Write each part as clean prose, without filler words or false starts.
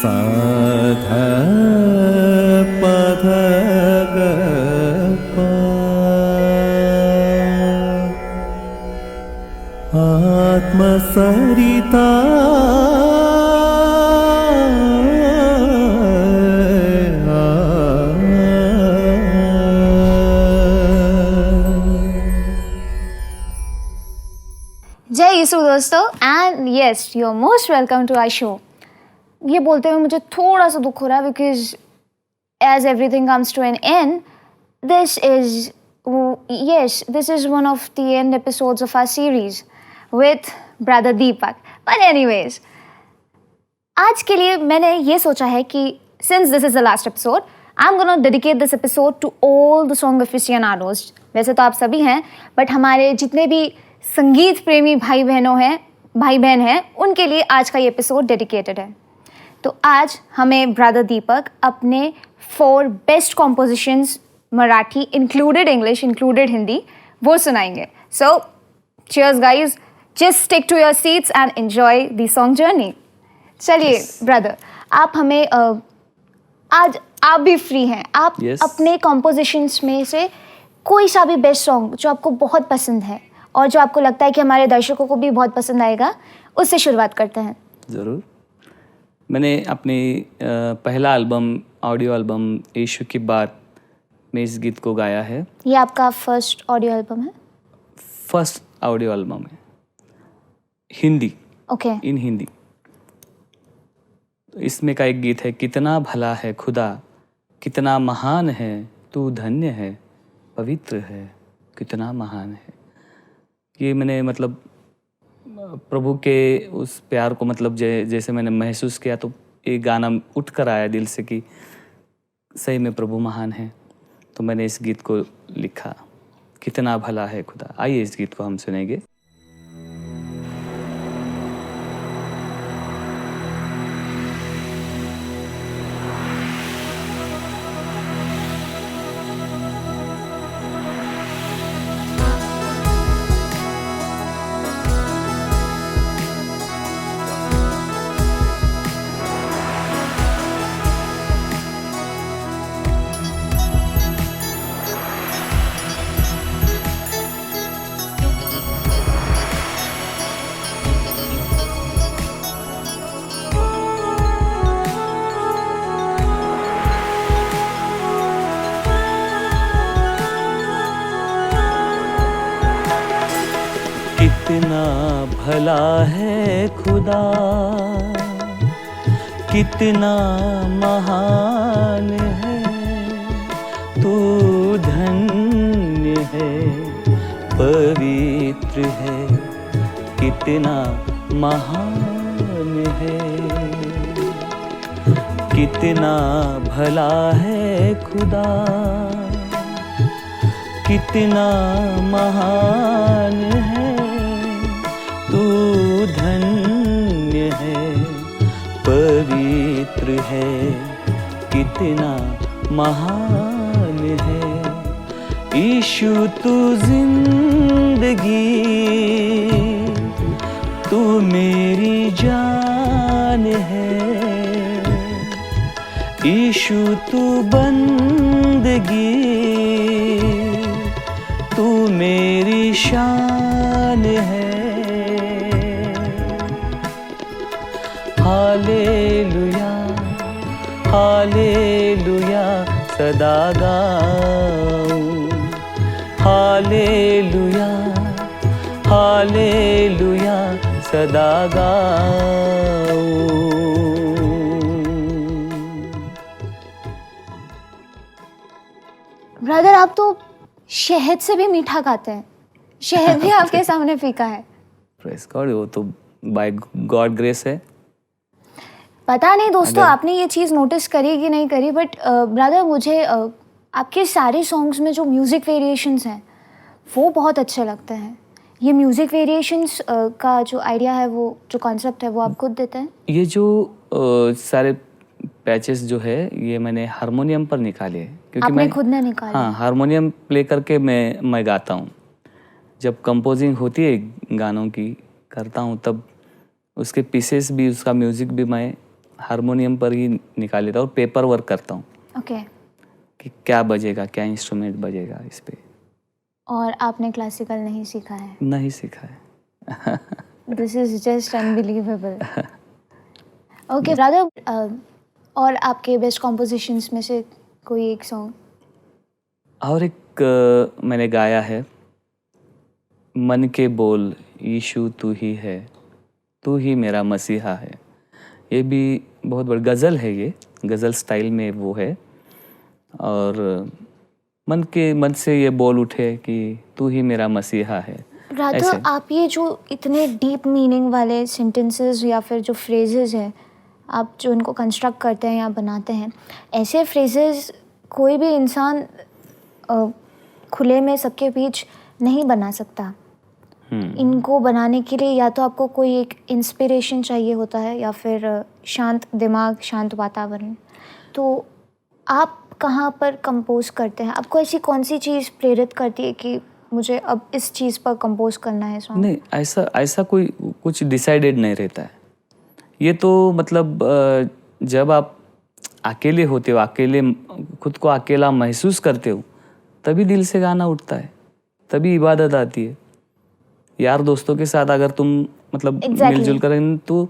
सा ध प ध ग प आत्मसरिता जय यीशु दोस्तों and yes you are most welcome to our show. ये बोलते हुए मुझे थोड़ा सा दुख हो रहा है because as everything comes to an end this is one of the end episodes of our series with brother Deepak. But anyways आज के लिए मैंने ये सोचा है कि since this is the last episode I am gonna dedicate this episode to all the song aficionados. वैसे तो आप सभी हैं बट हमारे जितने भी संगीत प्रेमी भाई बहन हैं उनके लिए आज का ये एपिसोड डेडिकेटेड है। तो आज हमें ब्रदर दीपक अपने 4 best compositions Marathi included English included Hindi वो सुनाएंगे। So cheers guys, just stick to your seats and enjoy the song journey. चलिए ब्रदर, आप हमें आज आप भी फ्री हैं, आप अपने कॉम्पोजिशंस में से कोई सा भी बेस्ट सॉन्ग जो आपको बहुत पसंद है और जो आपको लगता है कि हमारे दर्शकों को भी बहुत पसंद आएगा उससे शुरुआत करते हैं। ज़रूर। मैंने अपनी पहला ऑडियो एल्बम यीशु की बात में इस गीत को गाया है। ये आपका फर्स्ट ऑडियो एल्बम है? फर्स्ट ऑडियो एल्बम है, हिंदी। ओके। इन हिंदी। तो इसमें का एक गीत है, कितना भला है खुदा, कितना महान है तू, धन्य है पवित्र है, कितना महान है। ये मैंने मतलब प्रभु के उस प्यार को मतलब जैसे मैंने महसूस किया तो ये गाना उठ कर आया दिल से कि सही में प्रभु महान है। तो मैंने इस गीत को लिखा, कितना भला है खुदा। आइए इस गीत को हम सुनेंगे। कितना भला है खुदा, कितना महान है तू, धन्य है पवित्र है, कितना महान है। कितना भला है खुदा, कितना महान है तू, धन्य है पवित्र है, कितना महान है। यीशु तू जिंदगी, तू मेरी जान है। यीशु तू बंदगी, तू मेरी शान है। हालेलुया हालेलुया सदा गाऊं, हालेलुया हालेलुया सदा गाऊं। ब्रदर, आप तो शहद से भी मीठा गाते हैं, शहद भी आपके सामने फीका है। प्रेज़ गॉड, वो तो बाय गॉड ग्रेस है। पता नहीं दोस्तों आपने ये चीज़ नोटिस करी कि नहीं करी, बट ब्रदर मुझे आपके सारे सॉन्ग्स में जो म्यूज़िक वेरिएशंस हैं वो बहुत अच्छे लगते हैं। ये म्यूज़िक वेरिएशंस का जो आइडिया है, वो जो कॉन्सेप्ट है, वो आप खुद देते हैं? ये जो सारे पैचेस जो है ये मैंने हारमोनियम पर निकाले हैं, क्योंकि आपने मैं खुद ने निकाले? हाँ, हारमोनियम प्ले करके मैं गाता हूँ। जब कंपोजिंग होती है गानों की करता हूँ तब उसके पीसेस भी, उसका म्यूज़िक भी मैं हारमोनियम पर ही निकाल लेता हूँ और पेपर वर्क करता हूँ ओके। कि क्या बजेगा, क्या इंस्ट्रूमेंट बजेगा इस पे। और आपने क्लासिकल नहीं सीखा है? नहीं सीखा है। This is just unbelievable. Okay Raghav, और आपके बेस्ट कॉम्पोजिशंस में से कोई एक सॉन्ग? और एक मैंने गाया है, मन के बोल यीशु तू ही है, तू ही मेरा मसीहा है। ये भी बहुत बड़ी गज़ल है, ये गज़ल स्टाइल में वो है। और मन से ये बोल उठे कि तू ही मेरा मसीहा है। राघव, ऐसे। आप ये जो इतने डीप मीनिंग वाले सेंटेंसेस या फिर जो फ्रेजेस हैं, आप जो इनको कंस्ट्रक्ट करते हैं या बनाते हैं, ऐसे फ्रेजेस कोई भी इंसान खुले में सबके बीच नहीं बना सकता। इनको बनाने के लिए या तो आपको कोई एक इंस्पिरेशन चाहिए होता है या फिर शांत दिमाग, शांत वातावरण। तो आप कहाँ पर कंपोज करते हैं? आपको ऐसी कौन सी चीज़ प्रेरित करती है कि मुझे अब इस चीज़ पर कंपोज करना है सॉन्ग? नहीं, ऐसा कोई कुछ डिसाइडेड नहीं रहता है। ये तो मतलब जब आप अकेले होते हो, अकेले खुद को अकेला महसूस करते हो, तभी दिल से गाना उठता है, तभी इबादत आती है। यार दोस्तों के साथ अगर तुम मतलब मिलजुल करें तो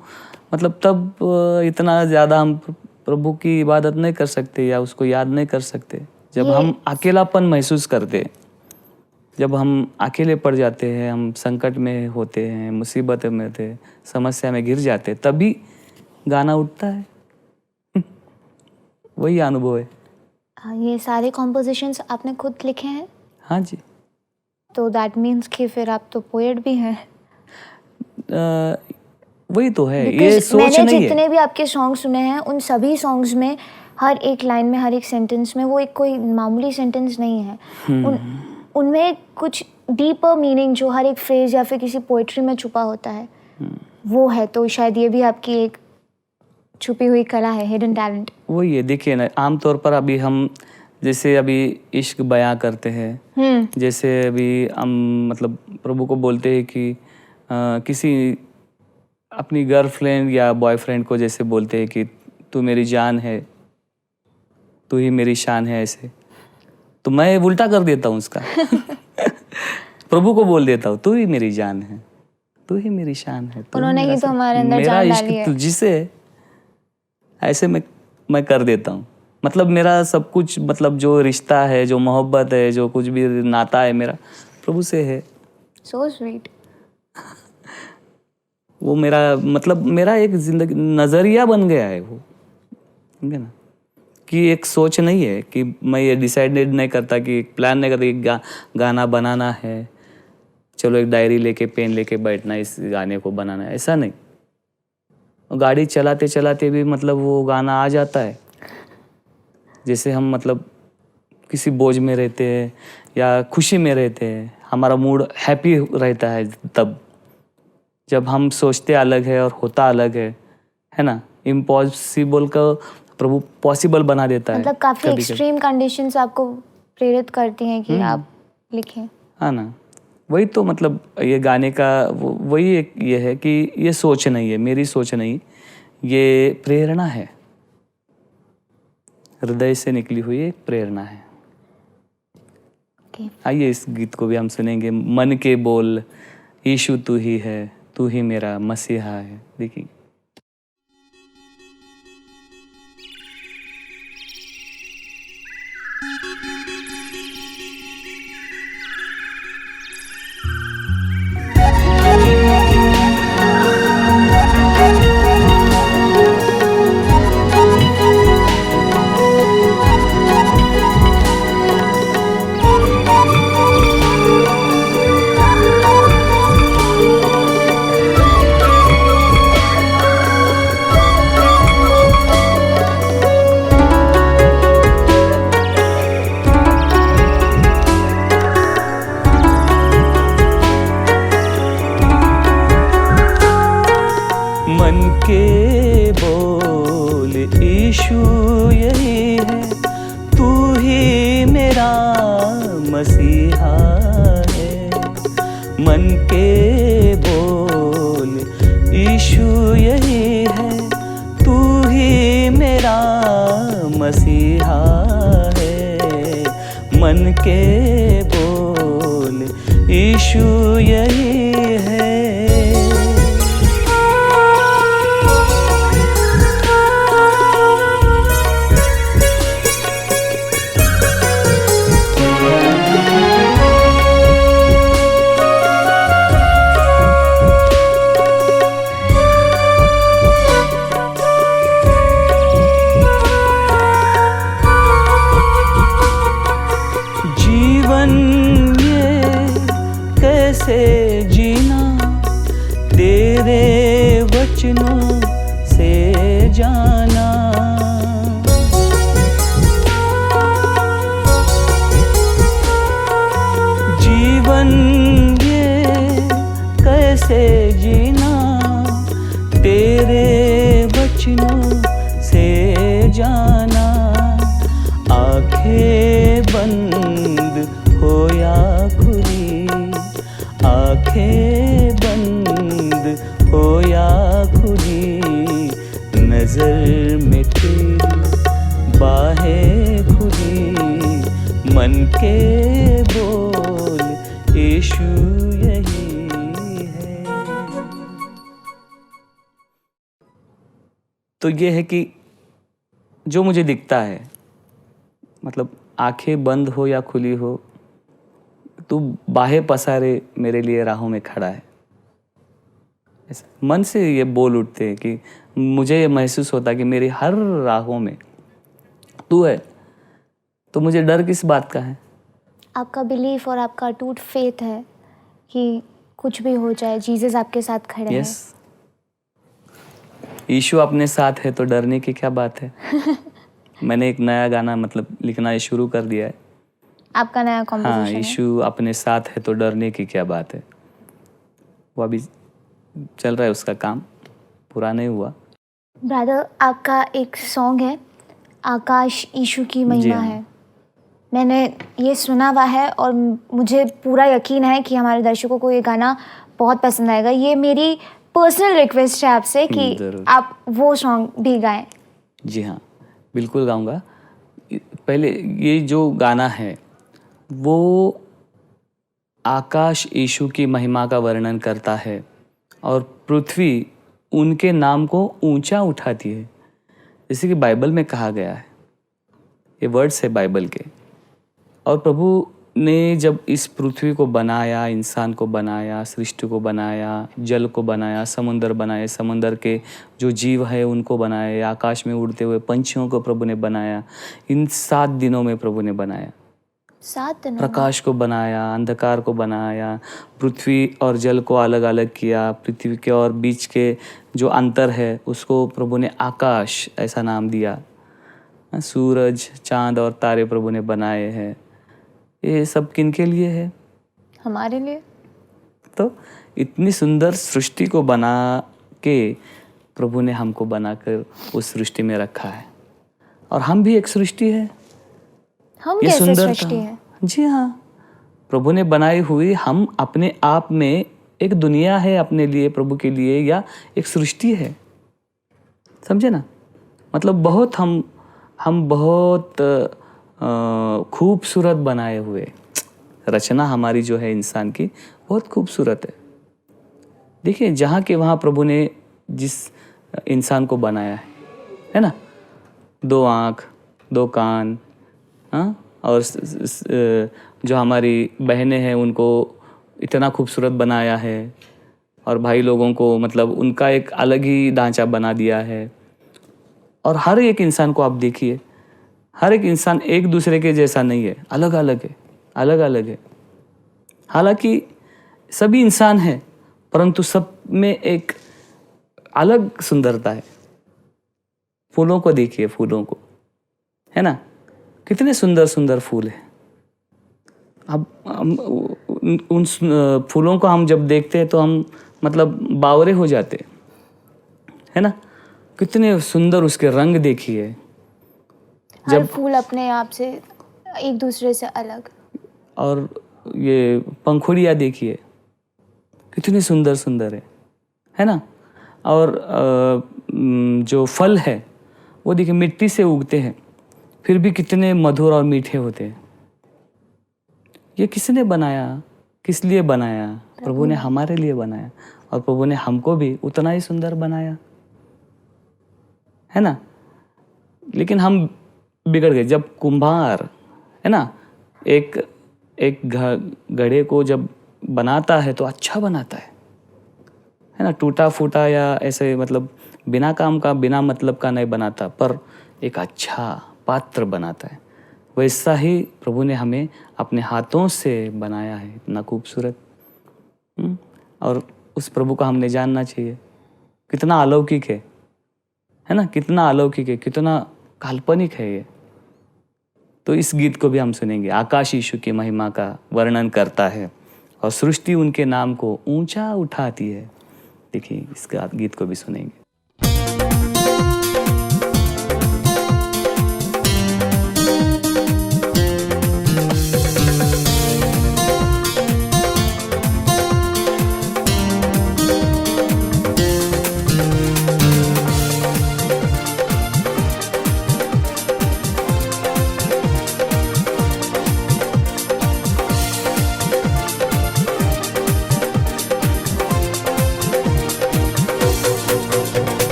मतलब तब इतना ज़्यादा हम प्रभु की इबादत नहीं कर सकते या उसको याद नहीं कर सकते। जब हम अकेलापन महसूस करते, जब हम अकेले पड़ जाते हैं, हम संकट में होते हैं, मुसीबत में होते, समस्या में गिर जाते, तभी गाना उठता है। वही अनुभव है। ये सारे कॉम्पोजिशंस आपने खुद लिखे हैं? हाँ जी। तो दैट मीन्स कि फिर आप तो पोएट भी हैं। वही तो है, ये सोच मैंने नहीं है। जितने भी आपके सॉन्ग सुने हैं, उन सभी सॉन्ग्स में हर एक लाइन में, हर एक सेंटेंस में वो एक कोई मामूली सेंटेंस नहीं है। उनमें कुछ डीपर मीनिंग जो हर एक फ्रेज या फिर किसी पोइट्री में छुपा होता है, वो है। तो शायद ये भी आपकी एक छुपी हुई कला है, हिडन टैलेंट। वही है, देखिए ना, आमतौर पर अभी हम जैसे अभी इश्क बयां करते हैं, जैसे अभी हम मतलब प्रभु को बोलते हैं कि किसी अपनी गर्लफ्रेंड या बॉयफ्रेंड को जैसे बोलते हैं कि तू मेरी जान है, तू ही मेरी शान है, ऐसे तो मैं उल्टा कर देता हूँ उसका। प्रभु को बोल देता हूँ तू ही मेरी जान है, तू ही मेरी शान है। उन्होंने ही तो हमारे अंदर जान डाली है। तुझसे ऐसे मैं कर देता हूँ। मतलब मेरा सब कुछ, मतलब जो रिश्ता है, जो मोहब्बत है, जो कुछ भी नाता है मेरा प्रभु से है। So sweet। वो मेरा मतलब मेरा एक जिंदगी नज़रिया बन गया है वो, समझे ना, कि एक सोच नहीं है कि मैं ये डिसाइडेड नहीं करता, कि एक प्लान नहीं करता कि गाना बनाना है, चलो एक डायरी लेके पेन लेके बैठना इस गाने को बनाना है, ऐसा नहीं। गाड़ी चलाते चलाते भी मतलब वो गाना आ जाता है। जैसे हम मतलब किसी बोझ में रहते हैं या खुशी में रहते हैं, हमारा मूड हैप्पी रहता है तब, जब हम सोचते अलग है और होता अलग है ना। इम्पॉसिबल का प्रभु पॉसिबल बना देता है। मतलब काफी एक्सट्रीम कंडीशंस आपको प्रेरित करती हैं कि आप लिखें। हाँ ना, वही तो मतलब ये गाने का वही एक ये है कि ये सोच नहीं है, मेरी सोच नहीं, ये प्रेरणा है, हृदय से निकली हुई एक प्रेरणा है। आइए इस गीत को भी हम सुनेंगे। मन के बोल यीशु तू ही है, तू ही मेरा मसीहा है। देखिए के बोल यीशु यही है, तू ही मेरा मसीहा है। मन के बोल यीशु यही है, तू ही मसीहा है, मन के बोल यीशु यही है। जीवन ये कैसे जीना, तेरे वचनों से जाना। जीवन ये कैसे जीना, तेरे वचनों से जाना। आंखें बंद हो या खुली, आंखें बंद हो या खुली, नजर में तेरी बाहें खुली, मन के बोल यीशु यही है। तो ये है कि जो मुझे दिखता है, मतलब आंखें बंद हो या खुली हो, तू बाहें पसारे मेरे लिए राहों में खड़ा है। ऐसा मन से ये बोल उठते हैं कि मुझे ये महसूस होता है कि मेरी हर राहों में तू है, तो मुझे डर किस बात का है। आपका बिलीफ और आपका अटूट फेथ है कि कुछ भी हो जाए जीसस आपके साथ खड़े हैं। यस, यीशु अपने साथ है तो डरने की क्या बात है। मैंने एक नया गाना मतलब लिखना शुरू कर दिया है। आपका नया हाँ, कॉम्पोजिशन है। यीशु अपने साथ है तो डरने की क्या बात है। वो अभी चल रहा है, उसका काम पूरा नहीं हुआ। ब्रदर, आपका एक सॉन्ग है आकाश यीशु की महिमा हाँ। है। मैंने ये सुना हुआ है और मुझे पूरा यकीन है कि हमारे दर्शकों को ये गाना बहुत पसंद आएगा। ये मेरी पर्सनल रिक्वेस्ट है आपसे कि जरूर। आप वो सॉन्ग भी गाएं। जी हाँ, बिल्कुल गाऊंगा। पहले ये जो गाना है वो आकाश यीशु की महिमा का वर्णन करता है और पृथ्वी उनके नाम को ऊंचा उठाती है, जैसे कि बाइबल में कहा गया है। ये वर्ड्स है बाइबल के। और प्रभु ने जब इस पृथ्वी को बनाया, इंसान को बनाया, सृष्टि को बनाया, जल को बनाया, समुंदर बनाए, समुंदर के जो जीव है उनको बनाया, आकाश में उड़ते हुए पंछियों को प्रभु ने बनाया। इन 7 दिनों में प्रभु ने बनाया। 7 दिनों में? प्रकाश को बनाया, अंधकार को बनाया, पृथ्वी और जल को अलग अलग किया, पृथ्वी के और बीच के जो अंतर है उसको प्रभु ने आकाश ऐसा नाम दिया। सूरज, चांद और तारे प्रभु ने बनाए हैं। ये सब किनके लिए है? हमारे लिए। तो इतनी सुंदर सृष्टि को बना के प्रभु ने हमको बनाकर उस सृष्टि में रखा है। और हम भी एक सृष्टि है। हम ये कैसे सुंदरता, सृष्टि है? जी हाँ, प्रभु ने बनाई हुई हम अपने आप में एक दुनिया है अपने लिए, प्रभु के लिए, या एक सृष्टि है। समझे ना? मतलब बहुत हम बहुत खूबसूरत बनाए हुए रचना हमारी जो है इंसान की बहुत खूबसूरत है। देखिए, जहाँ के वहाँ प्रभु ने जिस इंसान को बनाया है ना, 2 आँख, 2 कान, हाँ, और जो हमारी बहनें हैं उनको इतना खूबसूरत बनाया है, और भाई लोगों को मतलब उनका एक अलग ही ढांचा बना दिया है। और हर एक इंसान को आप देखिए, हर एक इंसान एक दूसरे के जैसा नहीं है, अलग अलग है, अलग अलग है। हालांकि सभी इंसान हैं, परंतु सब में एक अलग सुंदरता है। फूलों को देखिए, फूलों को, है ना, कितने सुंदर सुंदर फूल हैं। अब हम उन फूलों को हम जब देखते हैं तो हम मतलब बावरे हो जाते, है ना। कितने सुंदर उसके रंग देखिए। हर फूल अपने आप से एक दूसरे से अलग। और ये पंखुड़ियाँ देखिए, कितनी सुंदर सुंदर है ना। और जो फल है वो देखिए मिट्टी से उगते हैं, फिर भी कितने मधुर और मीठे होते हैं। ये किसने बनाया, किस लिए बनाया? प्रभु ने हमारे लिए बनाया, और प्रभु ने हमको भी उतना ही सुंदर बनाया, है ना। लेकिन हम बिगड़ गए। जब कुम्हार, है ना, एक घड़े को जब बनाता है तो अच्छा बनाता है ना, टूटा फूटा या ऐसे मतलब बिना काम का, बिना मतलब का नहीं बनाता, पर एक अच्छा पात्र बनाता है। वैसा ही प्रभु ने हमें अपने हाथों से बनाया है, इतना खूबसूरत। और उस प्रभु को हमने जानना चाहिए। कितना अलौकिक है ना, कितना अलौकिक है, कितना काल्पनिक है ये। तो इस गीत को भी हम सुनेंगे। आकाश यीशु की महिमा का वर्णन करता है और सृष्टि उनके नाम को ऊंचा उठाती है। देखिए, इस गीत को भी सुनेंगे।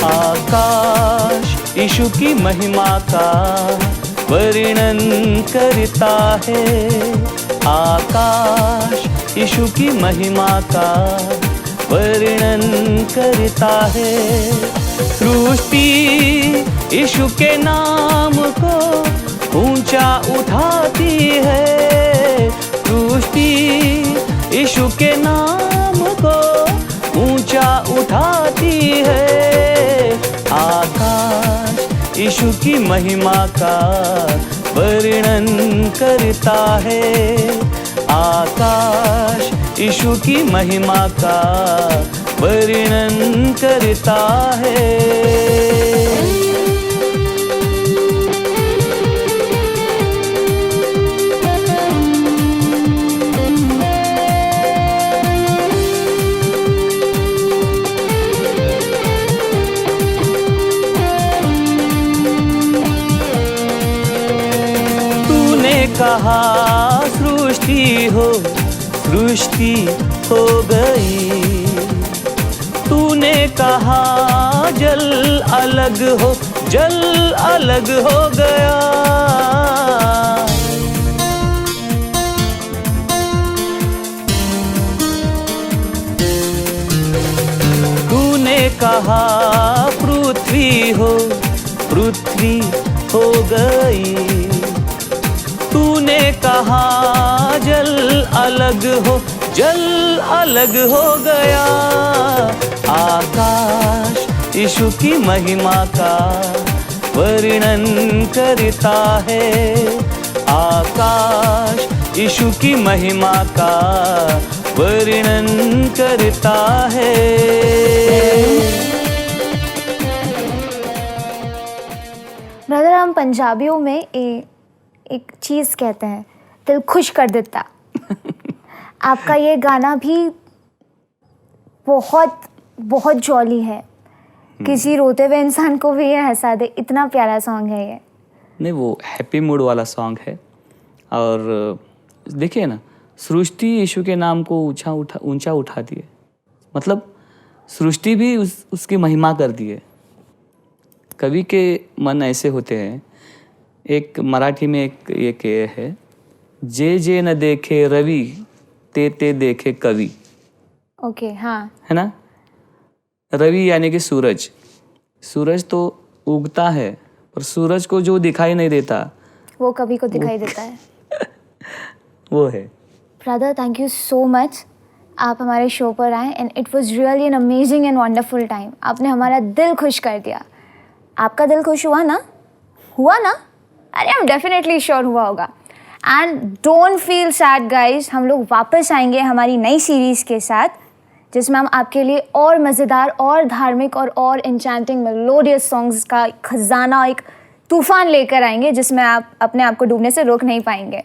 आकाश यीशु की महिमा का वर्णन करता है। आकाश यीशु की महिमा का वर्णन करता है। सृष्टि यीशु के नाम को ऊंचा उठाती है। सृष्टि यीशु के नाम को ऊंचा उठाती है। आकाश यीशु की महिमा का वर्णन करता है। आकाश यीशु की महिमा का वर्णन करता है। कहा सृष्टि हो गई। तूने कहा जल अलग हो गया। तूने कहा पृथ्वी हो गई। तूने कहा जल अलग हो गया। आकाश यीशु की महिमा का वर्णन करता है। आकाश यीशु की महिमा का वर्णन करता है। ब्रदर, हम पंजाबियों में एक चीज़ कहते हैं, दिल खुश कर देता। आपका ये गाना भी बहुत बहुत जॉली है। किसी रोते हुए इंसान को भी ये हंसा दे, इतना प्यारा सॉन्ग है ये। नहीं, वो हैप्पी मूड वाला सॉन्ग है। और देखिए ना, सृष्टि यीशु के नाम को ऊंचा उठाती है। मतलब सृष्टि भी उसकी महिमा करती है। कवि के मन ऐसे होते हैं। एक मराठी में एक है, जे न देखे रवि ते देखे कवि। ओके, हाँ, है ना। रवि यानी कि सूरज तो उगता है, पर सूरज को जो दिखाई नहीं देता वो कवि को दिखाई देता है। वो है। Brother, thank you so much, आप हमारे शो पर आए and it was really an amazing and wonderful time. आपने हमारा दिल खुश कर दिया। आपका दिल खुश हुआ ना? अरे, आई एम डेफिनेटली श्योर हुआ होगा। And don't feel sad guys, हम लोग वापस आएंगे हमारी नई सीरीज़ के साथ, जिसमें हम आपके लिए और मज़ेदार और धार्मिक और एन्चैंटिंग मेलोडियस सॉन्ग्स का खजाना, एक तूफान लेकर आएंगे जिसमें आप अपने आप को डूबने से रोक नहीं पाएंगे।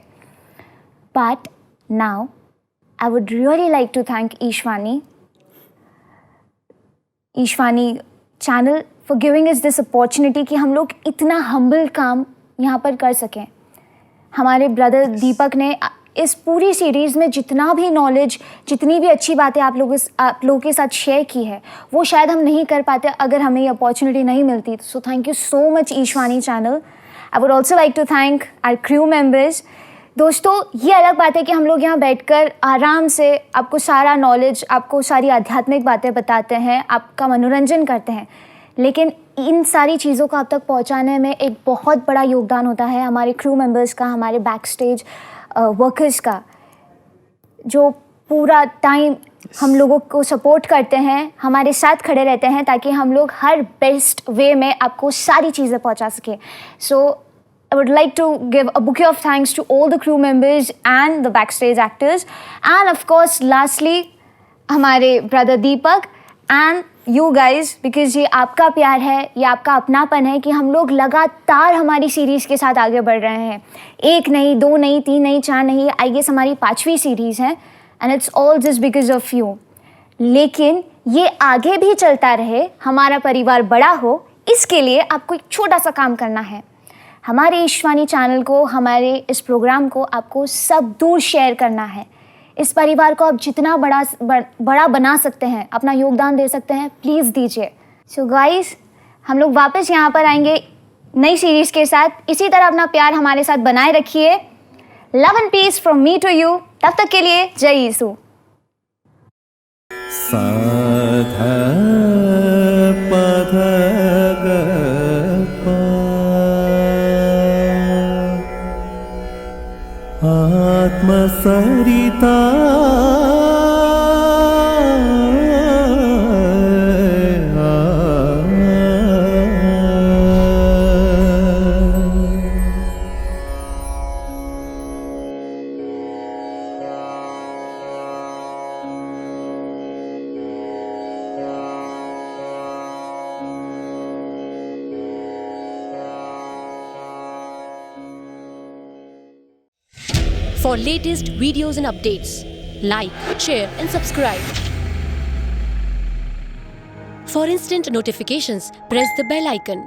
But now I would really like to thank Ishwani channel for giving us this opportunity कि हम लोग इतना हम्बल काम यहाँ पर कर सकें। हमारे ब्रदर दीपक ने इस पूरी सीरीज़ में जितना भी नॉलेज, जितनी भी अच्छी बातें आप लोगों के साथ शेयर की है, वो शायद हम नहीं कर पाते अगर हमें ये अपॉर्चुनिटी नहीं मिलती। So thank you so much Ishwani channel. I would also like to thank our crew members. दोस्तों, ये अलग बात है कि हम लोग यहाँ बैठकर आराम से आपको सारा नॉलेज, आपको सारी आध्यात्मिक बातें बताते हैं, आपका मनोरंजन करते हैं, लेकिन इन सारी चीज़ों को आप तक पहुँचाने में एक बहुत बड़ा योगदान होता है हमारे क्रू मेंबर्स का, हमारे बैक स्टेज वर्कर्स का, जो पूरा टाइम हम लोगों को सपोर्ट करते हैं, हमारे साथ खड़े रहते हैं ताकि हम लोग हर बेस्ट वे में आपको सारी चीज़ें पहुँचा सकें। सो I would like to give a bouquet of thanks to all the crew members and the backstage actors, and of course lastly हमारे brother Deepak and you guys, because ये आपका प्यार है, ये आपका अपनापन है कि हम लोग लगातार हमारी सीरीज़ के साथ आगे बढ़ रहे हैं। 1 नहीं, 2 नहीं, 3 नहीं, 4 नहीं, आई गेस हमारी 5वीं सीरीज़ है, and it's all just because of you। लेकिन ये आगे भी चलता रहे, हमारा परिवार बड़ा हो, इसके लिए आपको एक छोटा सा काम करना है। हमारे ईशवानी चैनल को, हमारे इस प्रोग्राम को आपको सब दूर शेयर करना है। इस परिवार को आप जितना बड़ा बना सकते हैं, अपना योगदान दे सकते हैं, प्लीज़ दीजिए। सो गाइस, हम लोग वापस यहाँ पर आएंगे नई सीरीज़ के साथ। इसी तरह अपना प्यार हमारे साथ बनाए रखिए। Love and peace from me to you. तब तक के लिए जय यीशु। साधा पध आत्मसरिता For latest videos and updates, like, share and subscribe. For instant notifications, press the bell icon.